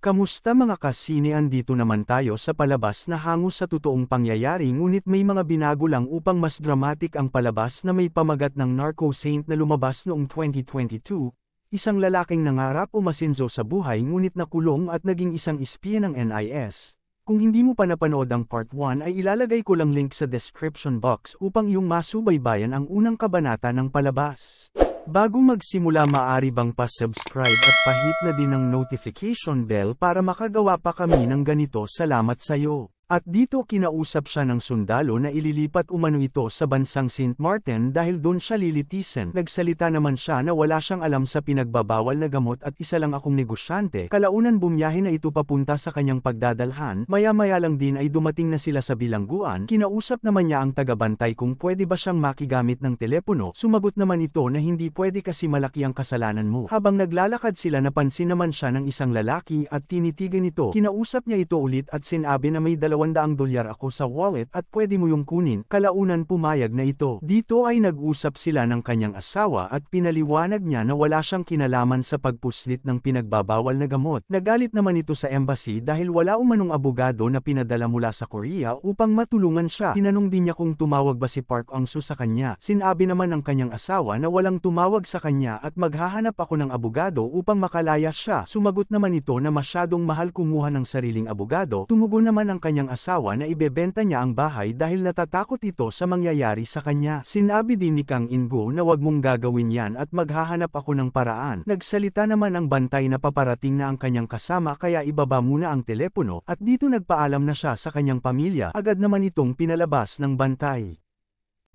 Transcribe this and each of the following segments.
Kamusta mga kasine, andito naman tayo sa palabas na hango sa totoong pangyayari ngunit may mga binago lang upang mas dramatic ang palabas na may pamagat ng Narco Saint na lumabas noong 2022, isang lalaking nangarap umasenso sa buhay ngunit nakulong at naging isang espiya ng NIS. Kung hindi mo pa napanood ang part 1 ay ilalagay ko lang link sa description box upang iyong masubaybayan ang unang kabanata ng palabas. Bago magsimula, maaari bang pa-subscribe at pahit na din ang notification bell para makagawa pa kami ng ganito? Salamat sa'yo. At dito kinausap siya ng sundalo na ililipat umano ito sa bansang St. Martin dahil doon siya lilitisin. Nagsalita naman siya na wala siyang alam sa pinagbabawal na gamot at isa lang akong negosyante. Kalaunan bumiyahe na ito papunta sa kanyang pagdadalhan. Maya-maya lang din ay dumating na sila sa bilangguan. Kinausap naman niya ang tagabantay kung pwede ba siyang makigamit ng telepono. Sumagot naman ito na hindi pwede kasi malaki ang kasalanan mo. Habang naglalakad sila, napansin naman siya ng isang lalaki at tinitigan ito. Kinausap niya ito ulit at sinabi na may $200 ako sa wallet at pwede mo yung kunin. Kalaunan pumayag na ito. Dito ay nag-usap sila ng kanyang asawa at pinaliwanag niya na wala siyang kinalaman sa pagpuslit ng pinagbabawal na gamot. Nagalit naman ito sa embassy dahil wala umanong abogado na pinadala mula sa Korea upang matulungan siya. Tinanong din niya kung tumawag ba si Park Ong-soo sa kanya. Sinabi naman ng kanyang asawa na walang tumawag sa kanya at maghahanap ako ng abogado upang makalaya siya. Sumagot naman ito na masyadong mahal kumuha ng sariling abogado. Tumugon naman ang kanyang asawa na ibebenta niya ang bahay dahil natatakot ito sa mangyayari sa kanya. Sinabi din ni Kang In-go na wag mong gagawin yan at maghahanap ako ng paraan. Nagsalita naman ang bantay na paparating na ang kanyang kasama kaya ibaba muna ang telepono at dito nagpaalam na siya sa kanyang pamilya. Agad naman itong pinalabas ng bantay.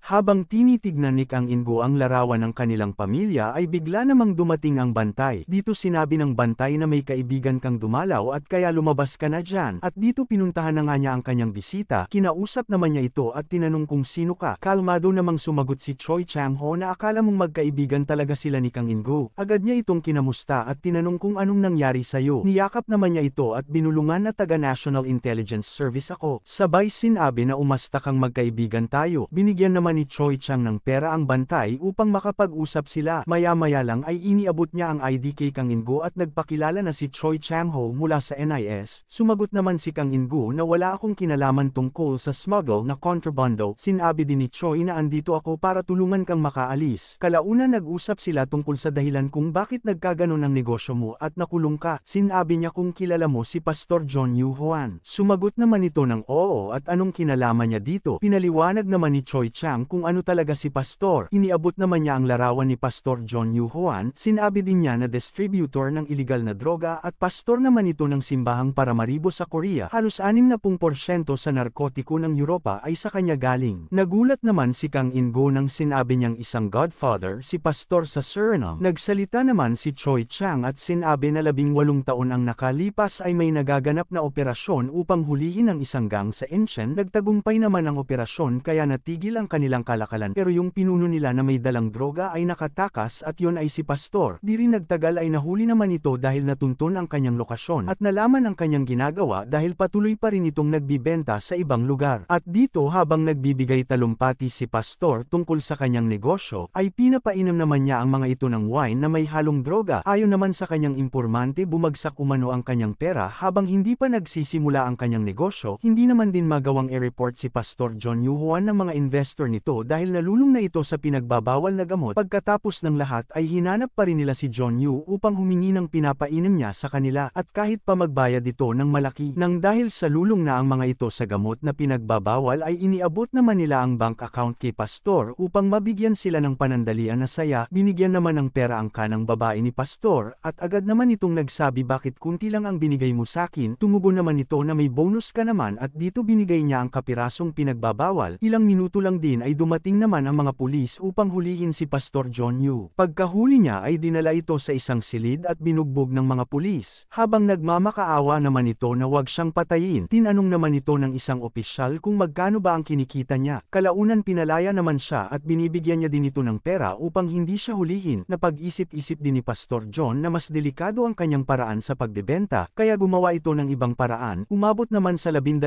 Habang tinitignan ni Kang In-go ang larawan ng kanilang pamilya ay bigla namang dumating ang bantay. Dito sinabi ng bantay na may kaibigan kang dumalaw at kaya lumabas ka na dyan. At dito pinuntahan na nga niya ang kanyang bisita. Kinausap naman niya ito at tinanong kung sino ka. Kalmado namang sumagot si Choi Chang-ho na akala mong magkaibigan talaga sila ni Kang In-go. Agad niya itong kinamusta at tinanong kung anong nangyari sa'yo. Niyakap naman niya ito at binulungan na taga National Intelligence Service ako. Sabay sinabi na umasta kang magkaibigan tayo. Binigyan naman ni Choi Chang ng pera ang bantay upang makapag-usap sila. Maya-maya lang ay iniabot niya ang ID kay Kang In-go at nagpakilala na si Choi Chang-ho mula sa NIS. Sumagot naman si Kang In-go na wala akong kinalaman tungkol sa smuggle na kontrabando. Sinabi din ni Choi na andito ako para tulungan kang makaalis. Kalaunan nag-usap sila tungkol sa dahilan kung bakit nagkaganon ang negosyo mo at nakulong ka. Sinabi niya kung kilala mo si Pastor John Yoo Hwan. Sumagot naman ito ng oo at anong kinalaman niya dito. Pinaliwanag naman ni Choi Chang kung ano talaga si Pastor. Iniabot naman niya ang larawan ni Pastor John Yoo Hwan. Sinabi din niya na distributor ng iligal na droga at pastor naman ito ng simbahang Paramaribo sa Korea. Halos 60% sa narkotiko ng Europa ay sa kanya galing. Nagulat naman si Kang In-go nang sinabi niyang isang godfather si Pastor sa Suriname. Nagsalita naman si Choi Chang at sinabi na 18 taon ang nakalipas ay may nagaganap na operasyon upang hulihin ang isang gang sa Incheon. Nagtagumpay naman ang operasyon kaya natigil ang kanilang kalakalan pero yung pinuno nila na may dalang droga ay nakatakas at yon ay si Pastor. Di rin nagtagal ay nahuli naman ito dahil natuntun ang kanyang lokasyon at nalaman ang kanyang ginagawa dahil patuloy pa rin itong nagbibenta sa ibang lugar. At dito habang nagbibigay talumpati si Pastor tungkol sa kanyang negosyo ay pinapainom naman niya ang mga ito ng wine na may halong droga. Ayon naman sa kanyang impormante, bumagsak umano ang kanyang pera habang hindi pa nagsisimula ang kanyang negosyo. Hindi naman din magawang i-report si Pastor John Yoo Hwan ng mga investor nito dahil nalulung na ito sa pinagbabawal na gamot. Pagkatapos ng lahat ay hinanap pa rin nila si John Yoo upang humingi ng pinapainom niya sa kanila at kahit pa magbayad ito ng malaki. Nang dahil sa lulong na ang mga ito sa gamot na pinagbabawal ay iniabot naman nila ang bank account kay Pastor upang mabigyan sila ng panandalian na saya. Binigyan naman ng pera ang kanang babae ni Pastor at agad naman itong nagsabi, bakit kunti lang ang binigay mo sakin? Tumugon naman ito na may bonus ka naman at dito binigay niya ang kapirasong pinagbabawal. Ilang minuto lang din ay dumating naman ang mga pulis upang hulihin si Pastor John Yoo. Pagkahuli niya ay dinala ito sa isang silid at binugbog ng mga pulis. Habang nagmamakaawa naman ito na wag siyang patayin, tinanong naman ito ng isang opisyal kung magkano ba ang kinikita niya. Kalaunan pinalaya naman siya at binibigyan niya din ito ng pera upang hindi siya hulihin. Napag-isip-isip din ni Pastor John na mas delikado ang kanyang paraan sa pagbebenta, kaya gumawa ito ng ibang paraan. Umabot naman sa 12,000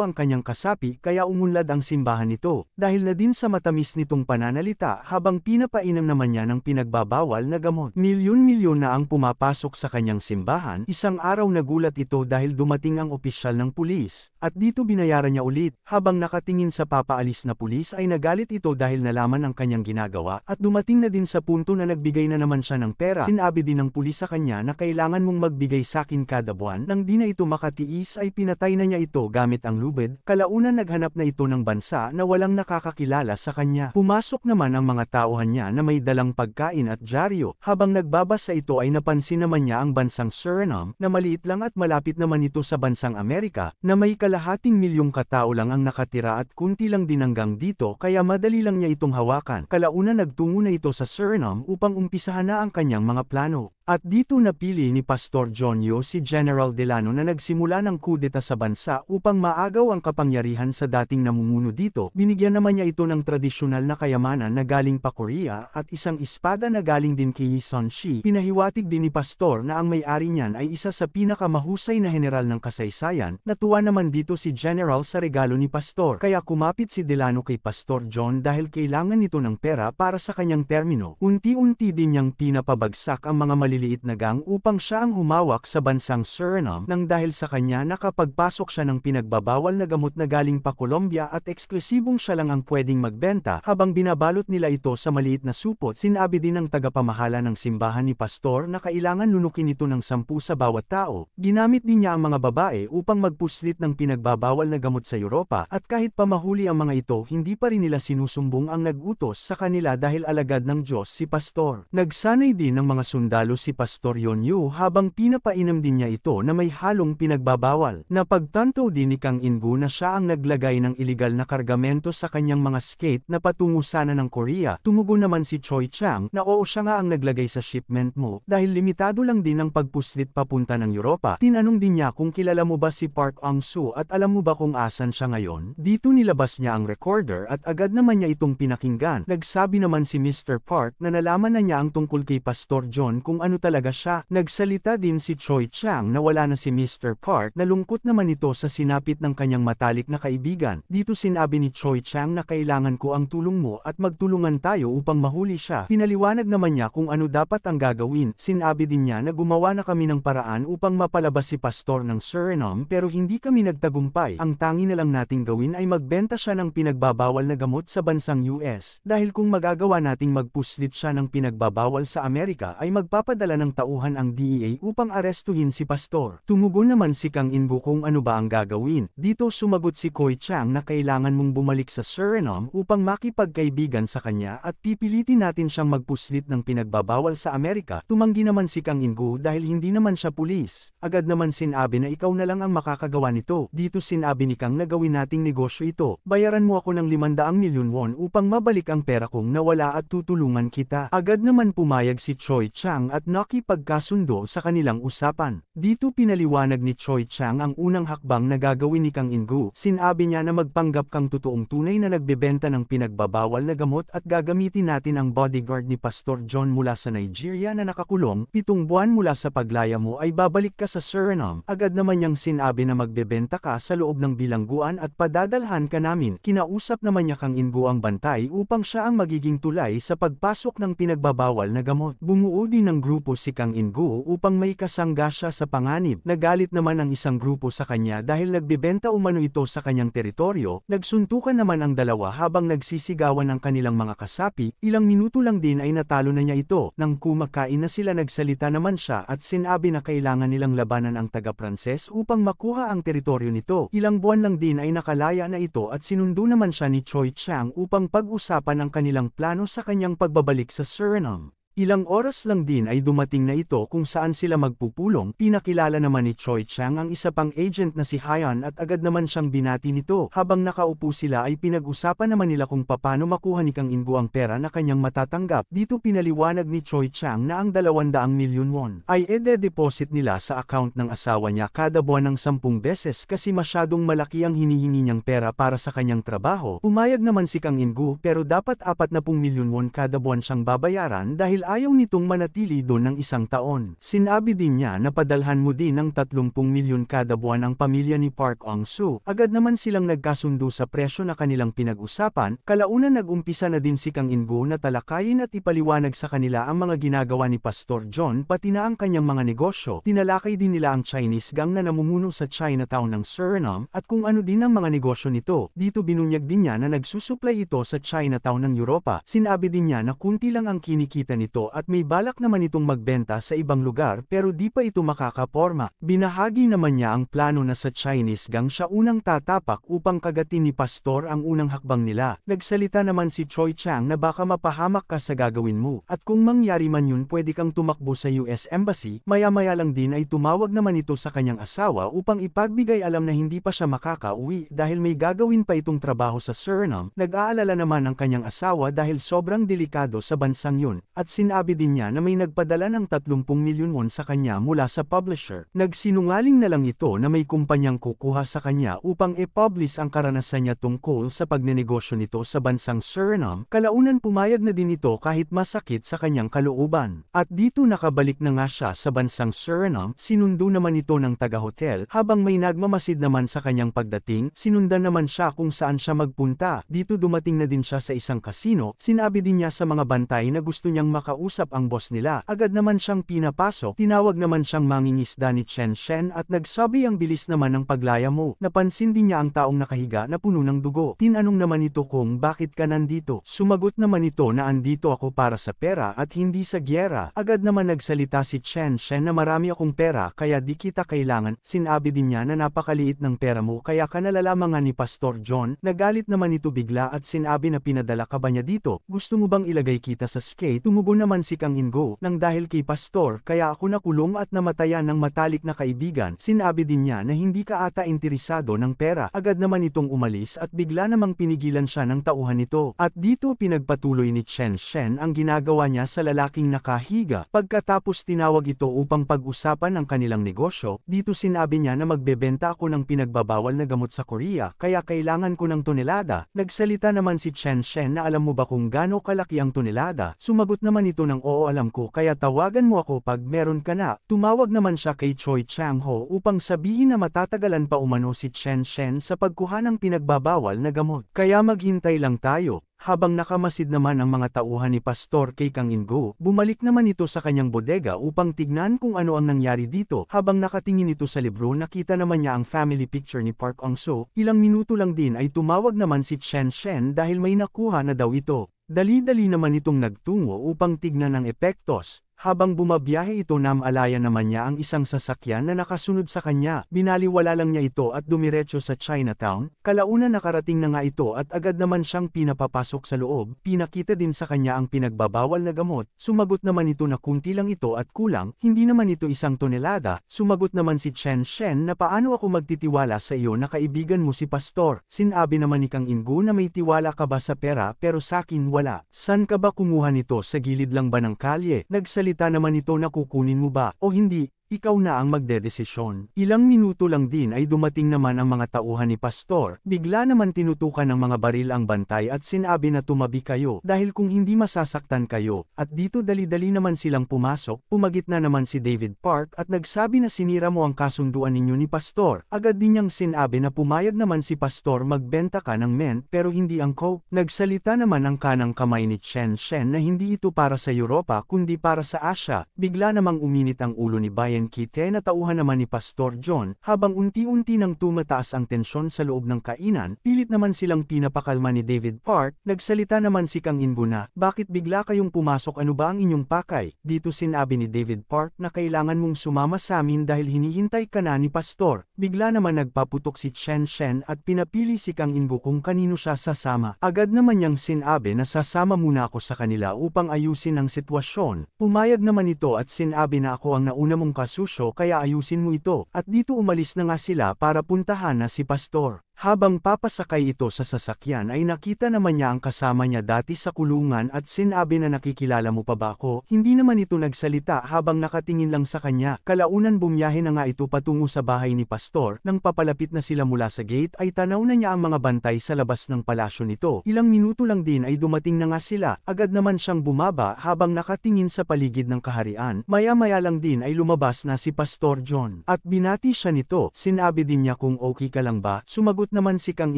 ang kanyang kasapi kaya umunlad ang simbahan nito. Dahil din sa matamis nitong pananalita habang pinapainom naman niya ng pinagbabawal na gamot. Milyon-milyon na ang pumapasok sa kanyang simbahan, isang araw nagulat ito dahil dumating ang opisyal ng pulis, at dito binayaran niya ulit. Habang nakatingin sa papaalis na pulis ay nagalit ito dahil nalaman ang kanyang ginagawa, at dumating na din sa punto na nagbigay na naman siya ng pera. Sinabi din ng pulis sa kanya na kailangan mong magbigay sakin kada buwan. Nang di na ito makatiis ay pinatay na niya ito gamit ang lubid. Kalaunan naghanap na ito ng bansa na walang nakakakilala sa kanya. Pumasok naman ang mga tauhan niya na may dalang pagkain at dyaryo. Habang nagbabasa ito ay napansin naman niya ang bansang Suriname, na maliit lang at malapit naman ito sa bansang Amerika, na may kalahating milyong katao lang ang nakatira at kunti lang din hanggang dito kaya madali lang niya itong hawakan. Kalaunan nagtungo na ito sa Suriname upang umpisahan na ang kanyang mga plano. At dito napili ni Pastor John Yo si General Delano na nagsimula ng kudeta sa bansa upang maagaw ang kapangyarihan sa dating namumuno dito. Binigyan naman niya ito ng tradisyonal na kayamanan na galing pa Korea at isang espada na galing din kay Son Shi. Pinahiwatig din ni Pastor na ang may-ari niyan ay isa sa pinakamahusay na general ng kasaysayan. Natuwa naman dito si General sa regalo ni Pastor. Kaya kumapit si Delano kay Pastor John dahil kailangan nito ng pera para sa kanyang termino. Unti-unti din niyang pinapabagsak ang mga maliliit na gang upang siya ang humawak sa bansang Suriname nang dahil sa kanya nakapagpasok siya ng pinagbabawal na gamot na galing pa Colombia at eksklusibong siya lang ang pwedeng magbenta. Habang binabalot nila ito sa maliit na supot, sinabi din ng tagapamahala ng simbahan ni Pastor na kailangan lunukin ito ng 10 sa bawat tao. Ginamit din niya ang mga babae upang magpuslit ng pinagbabawal na gamot sa Europa at kahit pa mahuli ang mga ito hindi pa rin nila sinusumbong ang nag-utos sa kanila dahil alagad ng Diyos si Pastor. Nagsanay din ng mga sundalo si Pastor Yonyu habang pinapainom din niya ito na may halong pinagbabawal. Napagtanto din ni Kang Ingu na siya ang naglagay ng iligal na kargamento sa kanyang mga skate na patungo sana ng Korea. Tumugon naman si Choi Chang na oo siya nga ang naglagay sa shipment mo dahil limitado lang din ang pagpuslit papunta ng Europa. Tinanong din niya kung kilala mo ba si Park Ang-soo at alam mo ba kung asan siya ngayon? Dito nilabas niya ang recorder at agad naman niya itong pinakinggan. Nagsabi naman si Mr. Park na nalaman na niya ang tungkol kay Pastor John kung ano talaga siya. Nagsalita din si Choi Chang na wala na si Mr. Park, nalungkot naman ito sa sinapit ng kanyang matalik na kaibigan. Dito sinabi ni Choi Chang na kailangan ko ang tulong mo at magtulungan tayo upang mahuli siya. Pinaliwanag naman niya kung ano dapat ang gagawin. Sinabi din niya na gumawa na kami ng paraan upang mapalabas si Pastor ng Suriname pero hindi kami nagtagumpay. Ang tangi na lang nating gawin ay magbenta siya ng pinagbabawal na gamot sa bansang US. Dahil kung magagawa nating magpuslit siya ng pinagbabawal sa Amerika ay magpapadala ng tauhan ang DEA upang arestuhin si Pastor. Tumugon naman si Kang Ingu kung ano ba ang gagawin. Dito sumagot si Choi Chang na kailangan mong bumalik sa Suriname upang makipagkaibigan sa kanya at pipilitin natin siyang magpuslit ng pinagbabawal sa Amerika. Tumanggi naman si Kang Ingu dahil hindi naman siya pulis. Agad naman sinabi na ikaw na lang ang makakagawa nito. Dito sinabi ni Kang na gawin nating negosyo ito. Bayaran mo ako ng 500 milyon won upang mabalik ang pera kong nawala at tutulungan kita. Agad naman pumayag si Choi Chang at nakipagkasundo sa kanilang usapan. Dito pinaliwanag ni Choi Chang ang unang hakbang na gagawin ni Kang Ingu. Sinabi niya na magpanggap kang totoong tunay na nagbebenta ng pinagbabawal na gamot at gagamitin natin ang bodyguard ni Pastor John mula sa Nigeria na nakakulong. 7 buwan mula sa paglaya mo ay babalik ka sa Suriname. Agad naman niyang sinabi na magbebenta ka sa loob ng bilangguan at padadalhan ka namin. Kinausap naman niya Kang Ingu ang bantay upang siya ang magiging tulay sa pagpasok ng pinagbabawal na gamot. Bumuo din ng grupo si Kang Ingu upang may kasangga siya sa panganib. Nagalit naman ang isang grupo sa kanya dahil nagbebenta umano ito sa kanyang teritoryo. Nagsuntukan naman ang dalawa habang nagsisigawan ang kanilang mga kasapi. Ilang minuto lang din ay natalo na niya ito. Nang kumakain na sila nagsalita naman siya at sinabi na kailangan nilang labanan ang taga-Pranses upang makuha ang teritoryo nito. Ilang buwan lang din ay nakalaya na ito at sinundo naman siya ni Choi Chang upang pag-usapan ang kanilang plano sa kanyang pagbabalik sa Suriname. Ilang oras lang din ay dumating na ito kung saan sila magpupulong. Pinakilala naman ni Choi Chang ang isa pang agent na si Hyan at agad naman siyang binati nito. Habang nakaupo sila ay pinag-usapan naman nila kung paano makuha ni Kang Ingu ang pera na kanyang matatanggap. Dito pinaliwanag ni Choi Chang na ang 200 milyon won ay ede-deposit nila sa account ng asawa niya kada buwan ng 10 beses kasi masyadong malaki ang hinihingi niyang pera para sa kanyang trabaho. Pumayag naman si Kang Ingu pero dapat 40 milyon won kada buwan siyang babayaran dahil ayaw nitong manatili doon ng 1 taon. Sinabi din niya na padalhan mo din ng 30 milyon kada buwan ang pamilya ni Park Ong-soo. Agad naman silang nagkasundo sa presyo na kanilang pinag-usapan, kalaunan nag-umpisa na din si Kang In-go na talakayin at ipaliwanag sa kanila ang mga ginagawa ni Pastor John pati na ang kanyang mga negosyo. Tinalakay din nila ang Chinese gang na namumuno sa Chinatown ng Suriname at kung ano din ang mga negosyo nito. Dito binunyag din niya na nagsusupply ito sa Chinatown ng Europa. Sinabi din niya na kunti lang ang kinikita nito at may balak naman itong magbenta sa ibang lugar pero di pa ito makakaporma. Binahagi naman niya ang plano na sa Chinese gang siya unang tatapak upang kagatin ni Pastor ang unang hakbang nila. Nagsalita naman si Choi Chang na baka mapahamak ka sa gagawin mo at kung mangyari man yun pwede kang tumakbo sa US Embassy. Maya-maya lang din ay tumawag naman ito sa kanyang asawa upang ipagbigay alam na hindi pa siya makakauwi dahil may gagawin pa itong trabaho sa Suriname. Nag-aalala naman ang kanyang asawa dahil sobrang delikado sa bansang yun at sinabi din niya na may nagpadala ng 30 milyon won sa kanya mula sa publisher. Nagsinungaling na lang ito na may kumpanyang kukuha sa kanya upang i-publish ang karanasan niya tungkol sa pagnenegosyo nito sa bansang Suriname. Kalaunan pumayag na din ito kahit masakit sa kanyang kalooban. At dito nakabalik na nga siya sa bansang Suriname. Sinundo naman ito ng taga-hotel habang may nagmamasid naman sa kanyang pagdating. Sinundan naman siya kung saan siya magpunta. Dito dumating na din siya sa isang kasino. Sinabi din niya sa mga bantay na gusto niyang makausap ang boss nila. Agad naman siyang pinapasok. Tinawag naman siyang mangingisda ni Chen Shen at nagsabi ang bilis naman ng paglaya mo. Napansin din niya ang taong nakahiga na puno ng dugo. Tinanong naman ito kung bakit ka nandito. Sumagot naman ito na andito ako para sa pera at hindi sa gyera. Agad naman nagsalita si Chen Shen na marami akong pera kaya di kita kailangan. Sinabi din niya na napakaliit ng pera mo kaya ka nalalamangan ni Pastor John. Nagalit naman ito bigla at sinabi na pinadala ka ba niya dito? Gusto mo bang ilagay kita sa skate? Tumugon naman si Kang In-go nang dahil kay Pastor kaya ako nakulong at namatayan ng matalik na kaibigan. Sinabi din niya na hindi ka ata interesado ng pera. Agad naman itong umalis at bigla namang pinigilan siya ng tauhan nito. At dito pinagpatuloy ni Chen Shen ang ginagawa niya sa lalaking nakahiga. Pagkatapos tinawag ito upang pag-usapan ang kanilang negosyo, dito sinabi niya na magbebenta ako ng pinagbabawal na gamot sa Korea kaya kailangan ko ng tonelada. Nagsalita naman si Chen Shen na alam mo ba kung gaano kalaki ang tonelada? Sumagot naman ito ng oo alam ko kaya tawagan mo ako pag meron ka na. Tumawag naman siya kay Choi Chang Ho upang sabihin na matatagalan pa umano si Chen Shen sa pagkuha ng pinagbabawal na gamot. Kaya maghintay lang tayo. Habang nakamasid naman ang mga tauhan ni Pastor kay Kang In-go, bumalik naman ito sa kanyang bodega upang tignan kung ano ang nangyari dito. Habang nakatingin ito sa libro nakita naman niya ang family picture ni Park Ong-soo. Ilang minuto lang din ay tumawag naman si Chen Shen dahil may nakuha na daw ito. Dali-dali naman itong nagtungo upang tignan ang epektos. Habang bumabiyahe ito namalayan naman niya ang isang sasakyan na nakasunod sa kanya. Binaliwala lang niya ito at dumiretso sa Chinatown. Kalaunan nakarating na nga ito at agad naman siyang pinapapasok sa loob. Pinakita din sa kanya ang pinagbabawal na gamot. Sumagot naman ito na kunti lang ito at kulang, hindi naman ito 1 tonelada. Sumagot naman si Chen Shen na paano ako magtitiwala sa iyo na kaibigan mo si Pastor. Sinabi naman ni Kang In-go na may tiwala ka ba sa pera pero sa akin wala. San ka ba kumuha nito, sa gilid lang ba ng kalye? Nagsalita naman ito na kukunin mo ba o hindi? Ikaw na ang magdedesisyon. Ilang minuto lang din ay dumating naman ang mga tauhan ni Pastor. Bigla naman tinutukan ng mga baril ang bantay at sinabi na tumabi kayo dahil kung hindi masasaktan kayo. At dito dali-dali naman silang pumasok. Pumagit na naman si David Park at nagsabi na sinira mo ang kasunduan ninyo ni Pastor. Agad din niyang sinabi na pumayag naman si Pastor magbenta ka ng men pero hindi ang coke. Nagsalita naman ang kanang kamay ni Chen Shen na hindi ito para sa Europa kundi para sa Asia. Bigla namang uminit ang ulo ni Bayan Kite na tauhan naman ni Pastor John. Habang unti-unti nang tumataas ang tensyon sa loob ng kainan, pilit naman silang pinapakalma ni David Park. Nagsalita naman si Kang In-go na, bakit bigla kayong pumasok, ano ba ang inyong pakay? Dito sinabi ni David Park na kailangan mong sumama sa amin dahil hinihintay ka na ni Pastor. Bigla naman nagpaputok si Chen Shen at pinapili si Kang In-go kung kanino siya sasama. Agad naman niyang sinabi na sasama muna ako sa kanila upang ayusin ang sitwasyon. Pumayag naman ito at sinabi na ako ang nauna mong kasusyo kaya ayusin mo ito. At dito umalis na nga sila para puntahan na si Pastor. Habang papasakay ito sa sasakyan ay nakita naman niya ang kasama niya dati sa kulungan at sinabi na nakikilala mo pa ba ako, hindi naman ito nagsalita habang nakatingin lang sa kanya. Kalaunan bumiyahe na nga ito patungo sa bahay ni Pastor, nang papalapit na sila mula sa gate ay tanaw na niya ang mga bantay sa labas ng palasyo nito. Ilang minuto lang din ay dumating na nga sila, agad naman siyang bumaba habang nakatingin sa paligid ng kaharian. Maya-maya lang din ay lumabas na si Pastor John. At binati siya nito, sinabi din niya kung okay ka lang ba, sumagot naman si Kang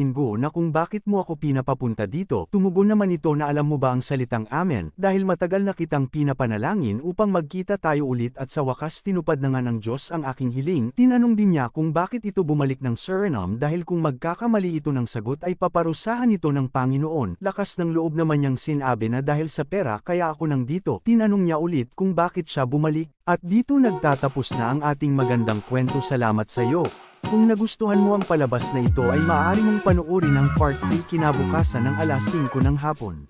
Ingo na kung bakit mo ako pinapapunta dito. Tumugon naman ito na alam mo ba ang salitang amen, dahil matagal na kitang pinapanalangin upang magkita tayo ulit at sa wakas tinupad na nga ng Diyos ang aking hiling. Tinanong din niya kung bakit ito bumalik ng Suriname dahil kung magkakamali ito ng sagot ay paparusahan ito ng Panginoon. Lakas ng loob naman niyang sinabi na dahil sa pera kaya ako nandito. Tinanong niya ulit kung bakit siya bumalik. At dito nagtatapos na ang ating magandang kwento. Salamat sa iyo. Kung nagustuhan mo ang palabas na ito ay maaari mong panoorin ang part 3 kinabukasan ng alas 5 ng hapon.